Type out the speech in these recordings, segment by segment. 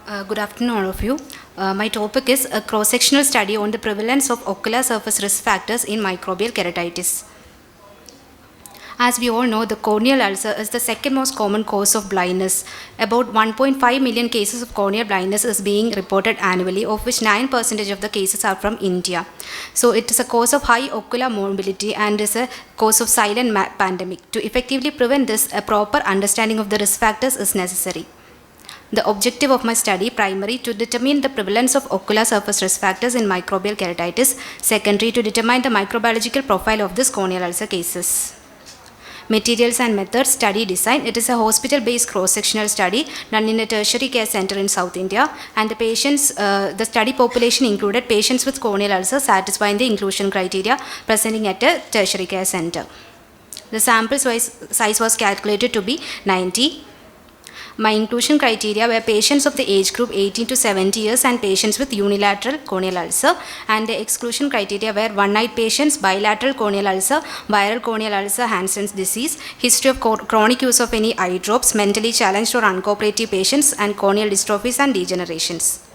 Good afternoon, all of you. My topic is a cross-sectional study on the prevalence of ocular surface risk factors in microbial keratitis. As we all know, the corneal ulcer is the second most common cause of blindness. About 1.5 million cases of corneal blindness is being reported annually, of which 9% of the cases are from India. So it is a cause of high ocular mobility and is a cause of silent pandemic. To effectively prevent this, a proper understanding of the risk factors is necessary. The objective of my study, primary, to determine the prevalence of ocular surface risk factors in microbial keratitis, secondary, to determine the microbiological profile of this corneal ulcer cases. Materials and methods, study design. It is a hospital-based cross-sectional study done in a tertiary care center in South India, and the study population included patients with corneal ulcer satisfying the inclusion criteria presenting at a tertiary care center. The sample size was calculated to be 90. My inclusion criteria were patients of the age group 18 to 70 years and patients with unilateral corneal ulcer, and the exclusion criteria were one-eyed patients, bilateral corneal ulcer, viral corneal ulcer, Hansen's disease, history of chronic use of any eye drops, mentally challenged or uncooperative patients, and corneal dystrophies and degenerations.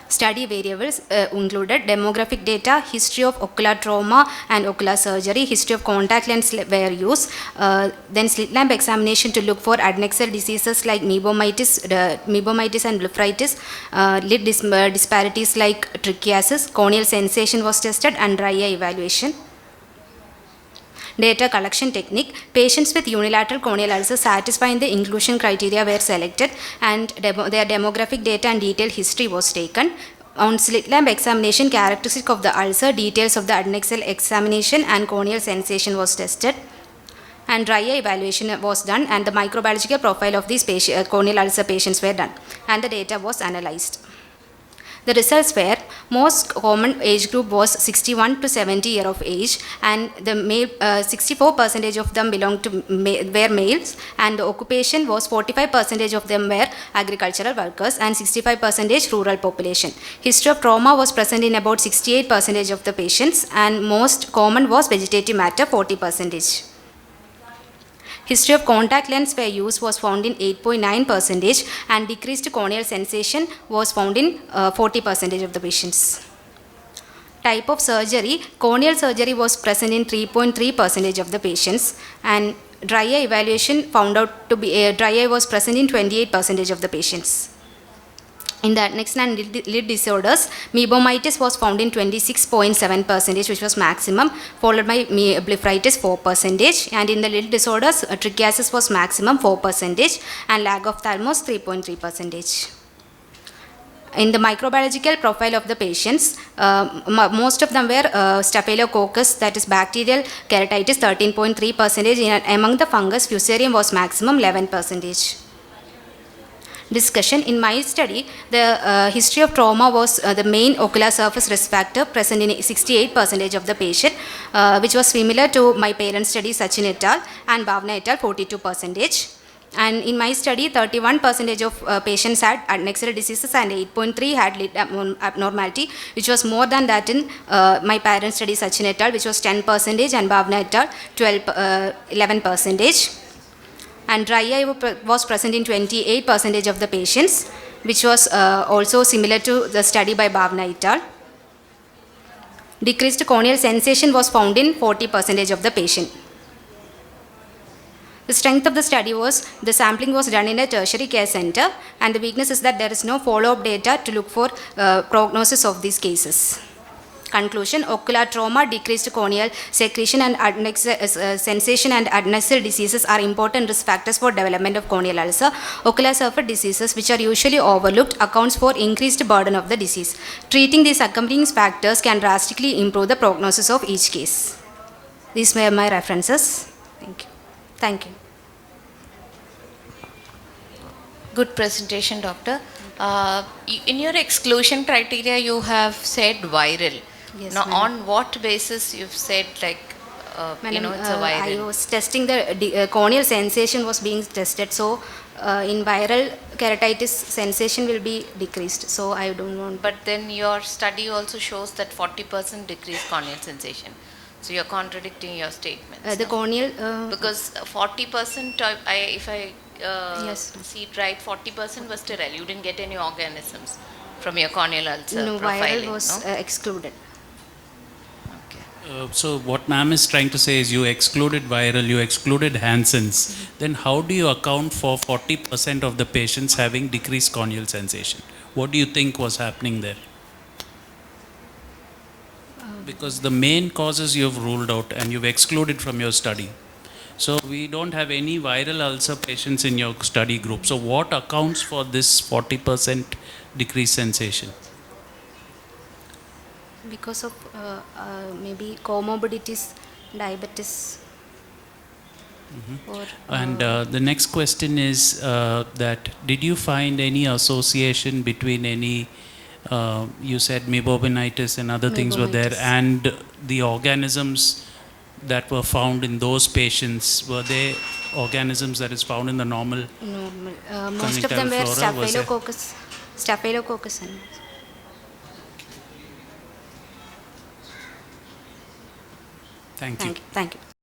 Study variables included demographic data, history of ocular trauma and ocular surgery, history of contact lens wear use, then slit lamp examination to look for adnexal diseases like meibomitis and blepharitis, lid disparities like trichiasis, corneal sensation was tested, and dry eye evaluation. Data collection technique. Patients with unilateral corneal ulcer satisfying the inclusion criteria were selected, and their demographic data and detailed history was taken. On slit lamp examination, characteristic of the ulcer, details of the adnexal examination and corneal sensation was tested, and dry eye evaluation was done, and the microbiological profile of these corneal ulcer patients were done, and the data was analyzed. The results were, most common age group was 61 to 70 year of age, and the male 64% of them belonged to were males, and the occupation was 45% of them were agricultural workers and 65% rural population. History of trauma was present in about 68% of the patients, and most common was vegetative matter, 40%. History of contact lens wear use was found in 8.9%, and decreased corneal sensation was found in 40% of the patients. Type of surgery, corneal surgery was present in 3.3% of the patients, and dry eye evaluation found out to be dry eye was present in 28% of the patients. In the adnexal and lid disorders, meibomitis was found in 26.7%, which was maximum, followed by blepharitis 4%, and in the lid disorders, trichiasis was maximum 4%, and lag of ophthalmos 3.3%. In the microbiological profile of the patients, most of them were staphylococcus, that is bacterial keratitis 13.3%, and among the fungus, fusarium was maximum 11%. Discussion. In my study, the history of trauma was the main ocular surface risk factor present in 68% of the patient, which was similar to my parent study Sachin et al. And Bhavna et al. 42%. And in my study, 31% of patients had adnexal diseases and 8.3% had lid abnormality, which was more than that in my parent study Sachin et al., which was 10%, and Bhavna et al. 11%. And dry eye was present in 28% of the patients, which was also similar to the study by Bhavna et al. Decreased corneal sensation was found in 40% of the patient. The strength of the study was, the sampling was done in a tertiary care center, and the weakness is that there is no follow-up data to look for prognosis of these cases. Conclusion. Ocular trauma, decreased corneal secretion, and sensation and adnexal diseases are important risk factors for development of corneal ulcer. Ocular surface diseases, which are usually overlooked, accounts for increased burden of the disease. Treating these accompanying factors can drastically improve the prognosis of each case. These were my references. Thank you. Thank you. Good presentation, Doctor. In your exclusion criteria, you have said viral. Yes, now, on what basis you've said like, it's a viral? I was testing the corneal sensation was being tested. So, in viral keratitis, sensation will be decreased. So, I don't want. But then your study also shows that 40% decreased corneal sensation. So, you're contradicting your statements. The corneal. Because 40%, if I Yes. seat right? 40% was sterile. You didn't get any organisms from your corneal ulcer No, profiling, viral was no? excluded. Okay. So what ma'am is trying to say is you excluded viral, you excluded Hansen's. Then how do you account for 40% of the patients having decreased corneal sensation? What do you think was happening there? Because the main causes you have ruled out and you've excluded from your study. So we don't have any viral ulcer patients in your study group. So what accounts for this 40% decreased sensation? Because of maybe comorbidities, diabetes, or And the next question is that did you find any association between any, you said mebobinitis and other things were there, mebonitis. and the organisms that were found in those patients, were they organisms that is found in the normal Normal. Most of them were conjunctival flora? Was there? staphylococcus. Thank you. Thank you. Thank you.